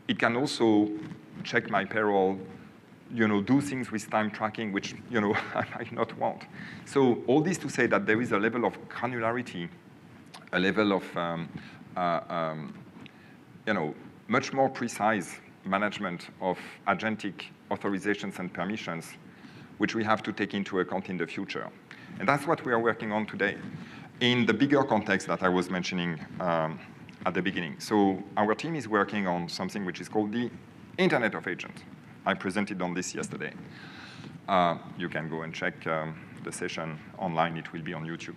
it can also check my payroll, do things with time tracking, which, I might not want. So all this to say that there is a level of granularity, a level of, much more precise management of agentic authorizations and permissions, which we have to take into account in the future. And that's what we are working on today in the bigger context that I was mentioning at the beginning. So our team is working on something which is called the Internet of Agents. I presented on this yesterday. You can go and check the session online. It will be on YouTube.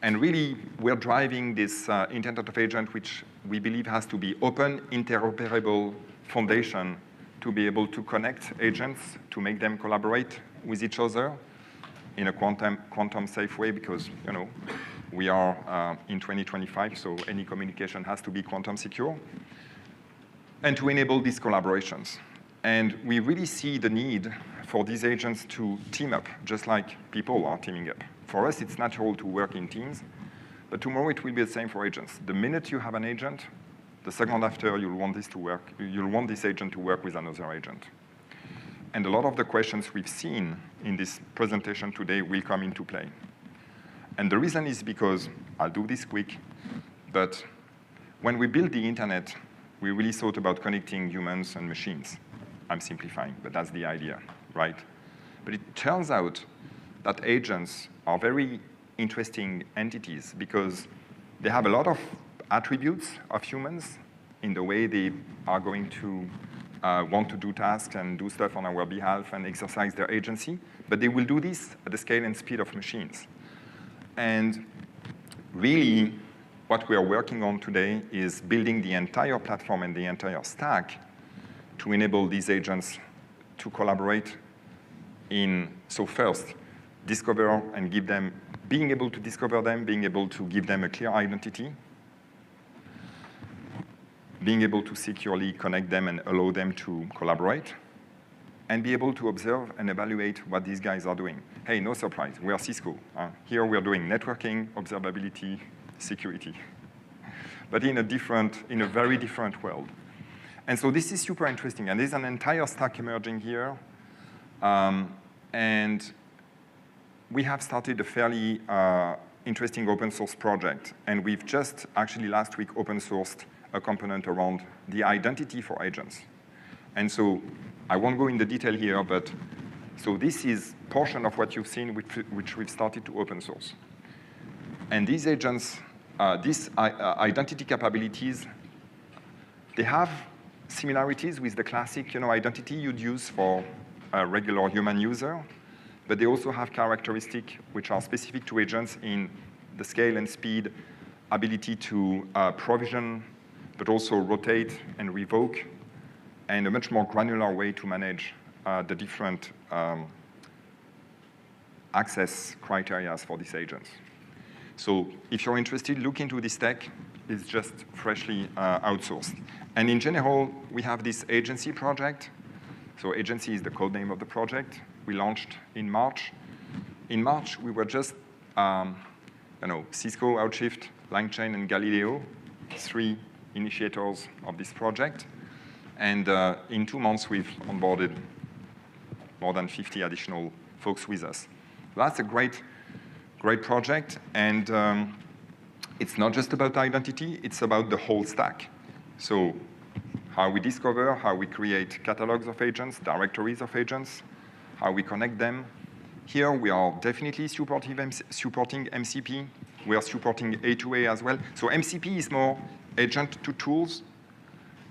And really, we're driving this Internet of Agent, which we believe has to be open, interoperable foundation to be able to connect agents, to make them collaborate with each other in a quantum safe way, because we are in 2025, so any communication has to be quantum secure, and to enable these collaborations. And we really see the need for these agents to team up, just like people are teaming up. For us, it's natural to work in teams, but tomorrow it will be the same for agents. The minute you have an agent, the second after, you'll want this agent to work with another agent. And a lot of the questions we've seen in this presentation today will come into play. And the reason is because, I'll do this quick, but when we built the internet, we really thought about connecting humans and machines. I'm simplifying, but that's the idea, right? But it turns out that agents are very interesting entities because they have a lot of attributes of humans in the way they are going to want to do tasks and do stuff on our behalf and exercise their agency, but they will do this at the scale and speed of machines. And really, what we are working on today is building the entire platform and the entire stack to enable these agents to collaborate so first, discover and give them, being able to discover them, being able to give them a clear identity, being able to securely connect them and allow them to collaborate, and be able to observe and evaluate what these guys are doing. Hey, no surprise, we are Cisco. Here we are doing networking, observability, security, but in a very different world. And so this is super interesting, and there's an entire stack emerging here, and we have started a fairly interesting open source project, and we've just actually last week open sourced a component around the identity for agents. And so I won't go into detail here, but so this is portion of what you've seen, which we've started to open source. And these agents, these identity capabilities, they have similarities with the classic identity you'd use for a regular human user, but they also have characteristics which are specific to agents in the scale and speed, ability to provision, but also rotate and revoke, and a much more granular way to manage the different access criteria for these agents. So if you're interested, look into this tech. It's just freshly outsourced. And in general, we have this agency project, So agency is the code name of the project. We launched in March. In March, we were just, Cisco, Outshift, LangChain, and Galileo, 3 initiators of this project. And in 2 months, we've onboarded more than 50 additional folks with us. That's a great project. And it's not just about identity. It's about the whole stack. So how we discover, how we create catalogs of agents, directories of agents, how we connect them. Here, we are definitely supporting MCP. We are supporting A2A as well. So MCP is more agent to tools.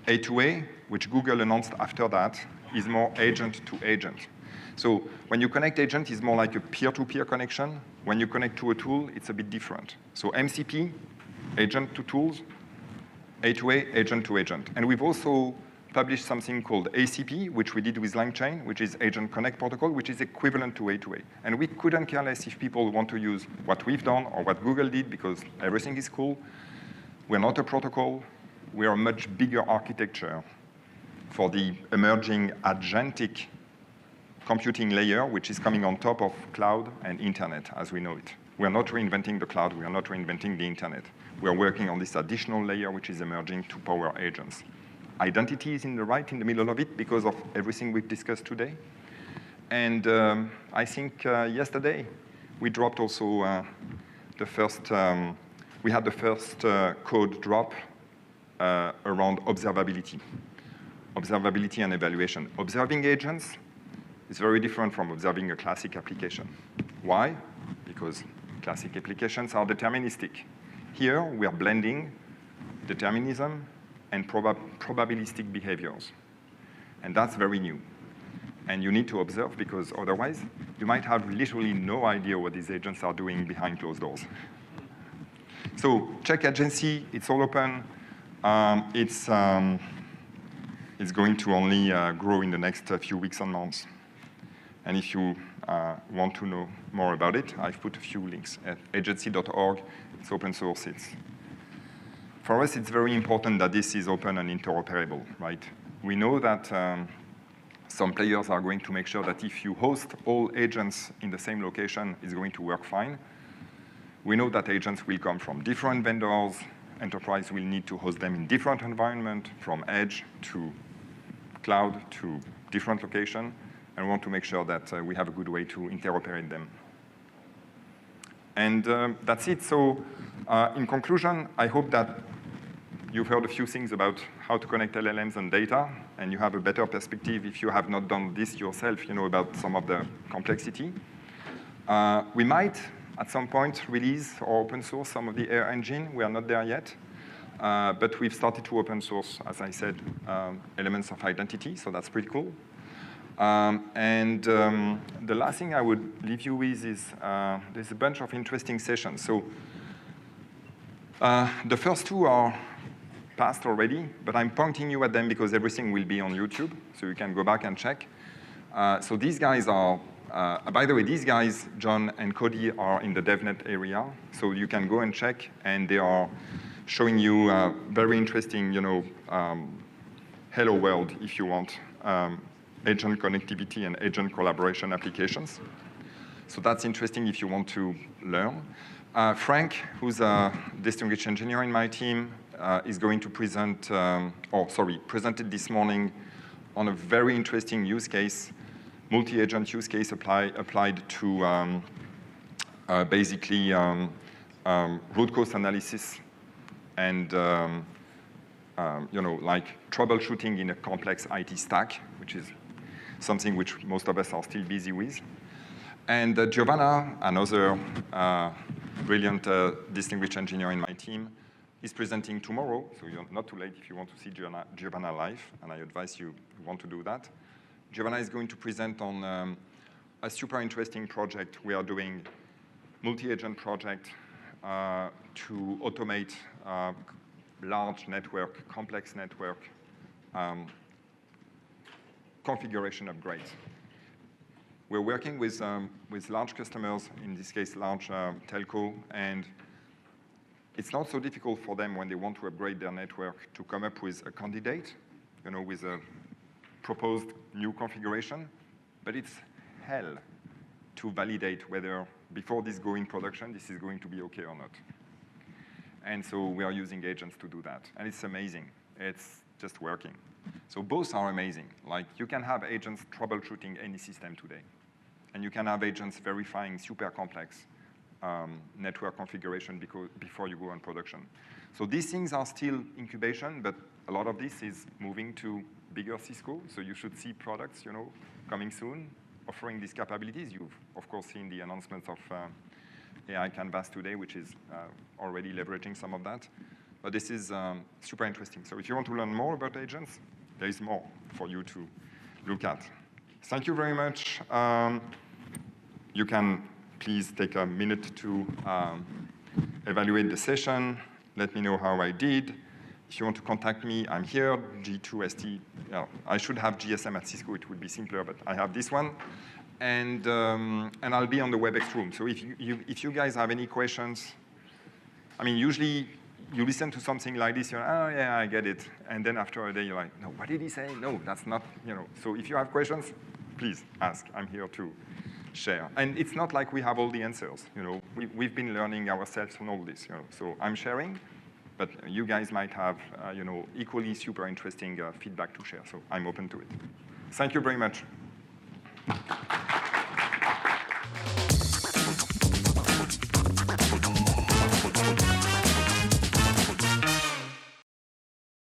A2A, which Google announced after that, is more agent to agent. So when you connect agent, it's more like a peer-to-peer connection. When you connect to a tool, it's a bit different. So MCP, agent to tools. A2A, agent to agent. And we've also published something called ACP, which we did with LangChain, which is Agent Connect Protocol, which is equivalent to A2A. And we couldn't care less if people want to use what we've done or what Google did, because everything is cool. We're not a protocol. We are a much bigger architecture for the emerging agentic computing layer, which is coming on top of cloud and internet as we know it. We're not reinventing the cloud. We are not reinventing the internet. We are working on this additional layer, which is emerging to power agents. Identity is in the middle of it, because of everything we've discussed today. And I think yesterday we dropped also we had the first code drop around observability. Observability and evaluation. Observing agents is very different from observing a classic application. Why? Because classic applications are deterministic. Here, we are blending determinism and probabilistic behaviors. And that's very new. And you need to observe, because otherwise, you might have literally no idea what these agents are doing behind closed doors. So check agency. It's all open. It's going to only grow in the next few weeks and months. And if you want to know more about it, I've put a few links at agency.org. It's open source. For us, it's very important that this is open and interoperable, right? We know that some players are going to make sure that if you host all agents in the same location, it's going to work fine. We know that agents will come from different vendors. Enterprise will need to host them in different environments, from edge to cloud to different location. And we want to make sure that we have a good way to interoperate them. And that's it. So in conclusion, I hope that you've heard a few things about how to connect LLMs and data, and you have a better perspective if you have not done this yourself, about some of the complexity. We might, at some point, release or open source some of the AI engine. We are not there yet. But we've started to open source, as I said, elements of identity, so that's pretty cool. The last thing I would leave you with is there's a bunch of interesting sessions. So the first 2 are passed already, but I'm pointing you at them because everything will be on YouTube, so you can go back and check. So these guys are, by the way, these guys, John and Cody, are in the DevNet area, so you can go and check, and they are showing you very interesting, hello world, if you want, agent connectivity and agent collaboration applications. So that's interesting if you want to learn. Frank, who's a distinguished engineer in my team, is going to presented this morning on a very interesting use case, multi-agent use case applied to basically root cause analysis and like troubleshooting in a complex IT stack, which is something which most of us are still busy with. And Giovanna, another brilliant distinguished engineer in my team, is presenting tomorrow, so you're not too late if you want to see Giovanna live, and I advise you want to do that. Giovanna is going to present on a super interesting project we are doing, multi-agent project to automate large network, complex network configuration upgrades. We're working with large customers, in this case, large telco, and it's not so difficult for them when they want to upgrade their network to come up with a candidate, with a proposed new configuration, but it's hell to validate whether before this go in production, this is going to be okay or not. And so we are using agents to do that. And it's amazing. It's just working. So both are amazing. Like you can have agents troubleshooting any system today. And you can have agents verifying super complex network configuration before you go on production. So these things are still incubation, but a lot of this is moving to bigger Cisco. So you should see products, coming soon, offering these capabilities. You've, of course, seen the announcements of AI Canvas today, which is already leveraging some of that. But this is super interesting. So if you want to learn more about agents, there is more for you to look at. Thank you very much. You can please take a minute to evaluate the session. Let me know how I did. If you want to contact me, I'm here, G2ST. I should have GSM at Cisco. It would be simpler, but I have this one. And I'll be on the WebEx room. So if you guys have any questions, I mean, usually you listen to something like this, you're like, oh, yeah, I get it. And then after a day, you're like, no, what did he say? No, that's not, So if you have questions, please ask. I'm here to share. And it's not like we have all the answers. We've been learning ourselves on all this. So I'm sharing, but you guys might have, equally super interesting feedback to share. So I'm open to it. Thank you very much.